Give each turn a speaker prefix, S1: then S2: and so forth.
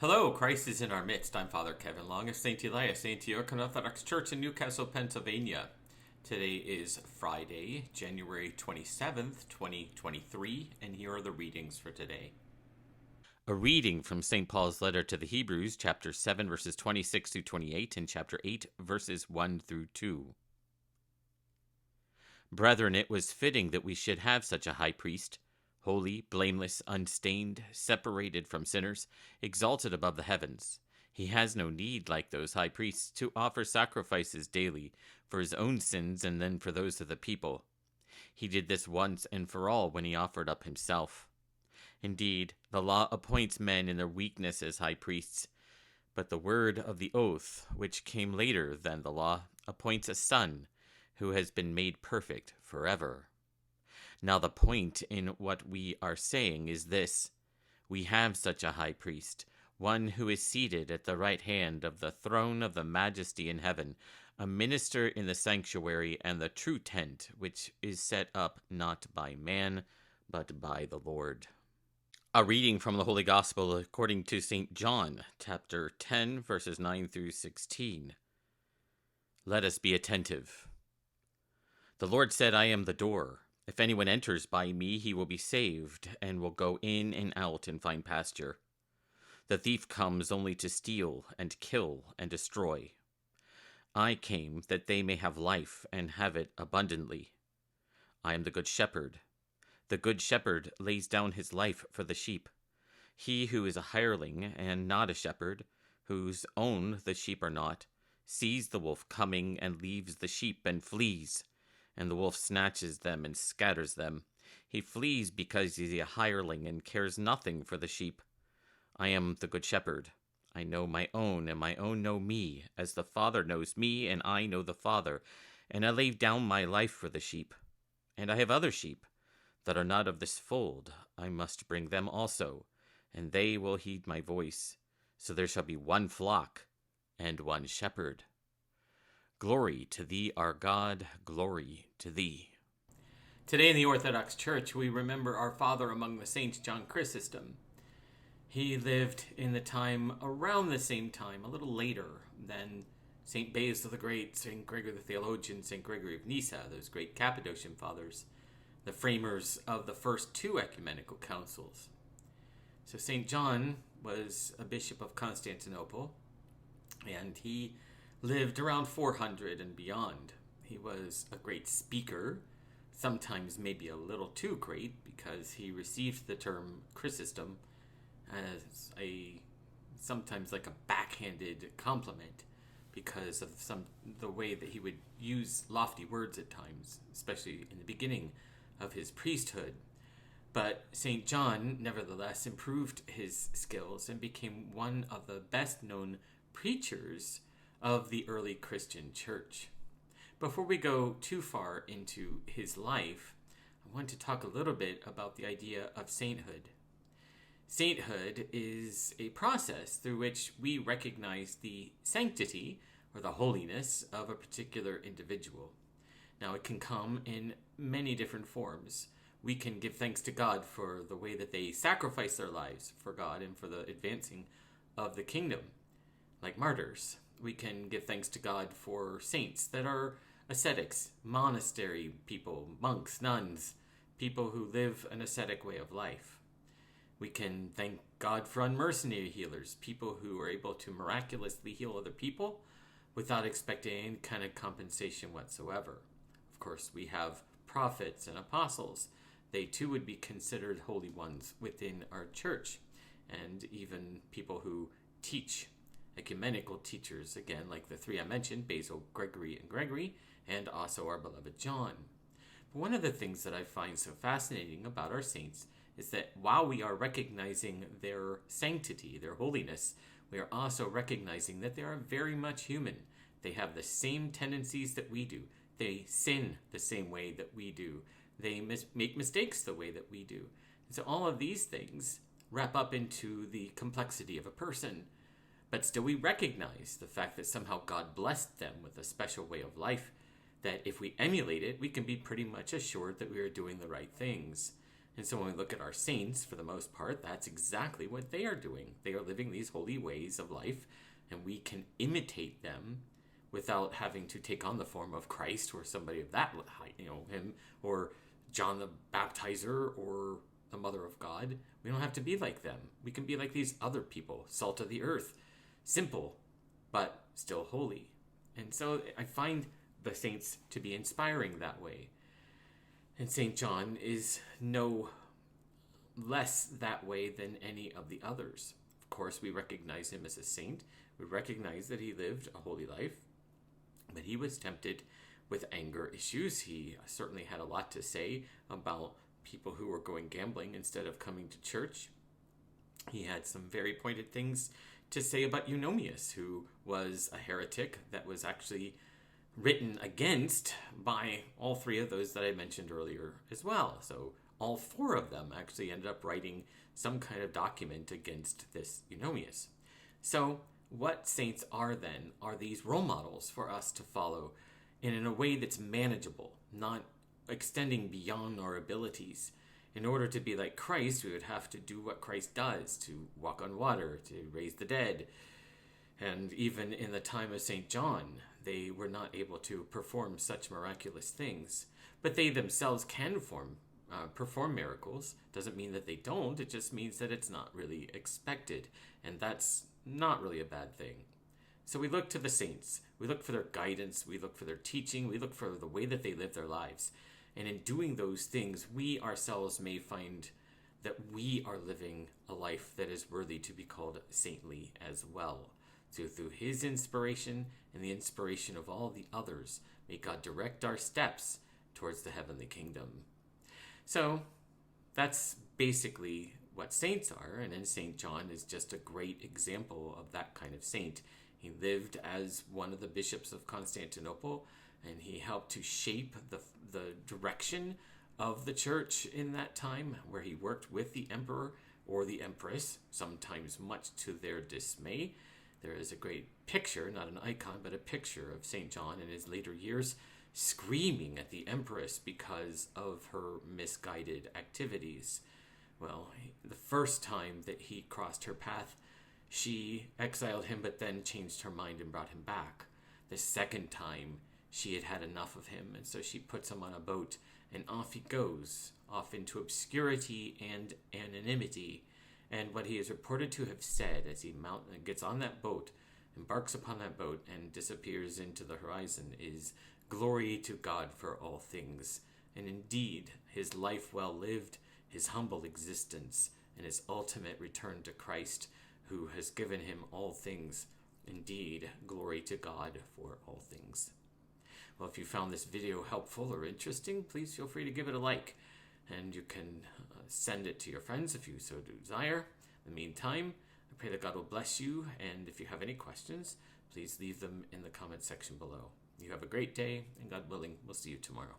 S1: Hello, Christ is in our midst. I'm Father Kevin Long of St. Elias, St. York Orthodox Church in Newcastle, Pennsylvania. Today is Friday, January 27th, 2023, and here are the readings for today. A reading from St. Paul's letter to the Hebrews, chapter 7, verses 26 through 28, and chapter 8, verses 1 through 2. Brethren, it was fitting that we should have such a high priest, holy, blameless, unstained, separated from sinners, exalted above the heavens. He has no need, like those high priests, to offer sacrifices daily for his own sins and then for those of the people. He did this once and for all when he offered up himself. Indeed, the law appoints men in their weakness as high priests, but the word of the oath, which came later than the law, appoints a son who has been made perfect forever. Now the point in what we are saying is this: we have such a high priest, one who is seated at the right hand of the throne of the majesty in heaven, a minister in the sanctuary and the true tent, which is set up not by man, but by the Lord. A reading from the Holy Gospel according to St John, chapter 10, verses 9 through 16. Let us be attentive. The Lord said, I am the door. If anyone enters by me, he will be saved, and will go in and out and find pasture. The thief comes only to steal and kill and destroy. I came that they may have life and have it abundantly. I am the good shepherd. The good shepherd lays down his life for the sheep. He who is a hireling and not a shepherd, whose own the sheep are not, sees the wolf coming and leaves the sheep and flees. And the wolf snatches them and scatters them. He flees because he is a hireling and cares nothing for the sheep. I am the good shepherd. I know my own, and my own know me, as the Father knows me, and I know the Father. And I lay down my life for the sheep. And I have other sheep that are not of this fold. I must bring them also, and they will heed my voice. So there shall be one flock and one shepherd. Glory to thee, our God, glory to thee. Today in the Orthodox Church, we remember our father among the saints, St. John Chrysostom. He lived in the time, around the same time, a little later than St. Basil the Great, St. Gregory the Theologian, St. Gregory of Nyssa, those great Cappadocian fathers, the framers of the first two ecumenical councils. So St. John was a bishop of Constantinople, and he lived around 400 and beyond. He was a great speaker, sometimes maybe a little too great, because he received the term Chrysostom as sometimes like a backhanded compliment because of the way that he would use lofty words at times, especially in the beginning of his priesthood. But St. John, nevertheless, improved his skills and became one of the best known preachers of the early Christian church. Before we go too far into his life, I want to talk a little bit about the idea of sainthood. Sainthood is a process through which we recognize the sanctity or the holiness of a particular individual. Now, it can come in many different forms. We can give thanks to God for the way that they sacrifice their lives for God and for the advancing of the kingdom, like martyrs. We can give thanks to God for saints that are ascetics, monastery people, monks, nuns, people who live an ascetic way of life. We can thank God for unmercenary healers, people who are able to miraculously heal other people without expecting any kind of compensation whatsoever. Of course, we have prophets and apostles. They too would be considered holy ones within our church, and even people who teach, ecumenical teachers, again, like the three I mentioned, Basil, Gregory, and also our beloved John. But one of the things that I find so fascinating about our saints is that while we are recognizing their sanctity, their holiness, we are also recognizing that they are very much human. They have the same tendencies that we do. They sin the same way that we do. They make mistakes the way that we do. And so all of these things wrap up into the complexity of a person. But still we recognize the fact that somehow God blessed them with a special way of life, that if we emulate it, we can be pretty much assured that we are doing the right things. And so when we look at our saints, for the most part, that's exactly what they are doing. They are living these holy ways of life, and we can imitate them without having to take on the form of Christ or somebody of that height, him or John the Baptizer or the Mother of God. We don't have to be like them. We can be like these other people, salt of the earth, simple, but still holy. And so I find the saints to be inspiring that way. And St. John is no less that way than any of the others. Of course, we recognize him as a saint. We recognize that he lived a holy life, but he was tempted with anger issues. He certainly had a lot to say about people who were going gambling instead of coming to church. He had some very pointed things to say about Eunomius, who was a heretic that was actually written against by all three of those that I mentioned earlier as well. So all four of them actually ended up writing some kind of document against this Eunomius. So what saints are then are these role models for us to follow, and in a way that's manageable, not extending beyond our abilities. In order to be like Christ, we would have to do what Christ does, to walk on water, to raise the dead. And even in the time of St. John, they were not able to perform such miraculous things. But they themselves can perform miracles. Doesn't mean that they don't. It just means that it's not really expected. And that's not really a bad thing. So we look to the saints. We look for their guidance. We look for their teaching. We look for the way that they live their lives. And in doing those things, we ourselves may find that we are living a life that is worthy to be called saintly as well. So through his inspiration and the inspiration of all the others, may God direct our steps towards the heavenly kingdom. So that's basically what saints are, and then St. John is just a great example of that kind of saint. He lived as one of the bishops of Constantinople, and he helped to shape the direction of the church in that time, where he worked with the emperor or the empress, sometimes much to their dismay. There is a great picture, not an icon, but a picture of St. John in his later years screaming at the empress because of her misguided activities. Well, the first time that he crossed her path, she exiled him, but then changed her mind and brought him back. The second time, she had had enough of him, and so she puts him on a boat, and off he goes, off into obscurity and anonymity. And what he is reported to have said as he gets on that boat, embarks upon that boat, and disappears into the horizon is, "Glory to God for all things." And indeed, his life well lived, his humble existence, and his ultimate return to Christ, who has given him all things. Indeed, glory to God for all things. Well, if you found this video helpful or interesting, please feel free to give it a like. And you can send it to your friends if you so desire. In the meantime, I pray that God will bless you, and if you have any questions, please leave them in the comment section below. You have a great day, and God willing, we'll see you tomorrow.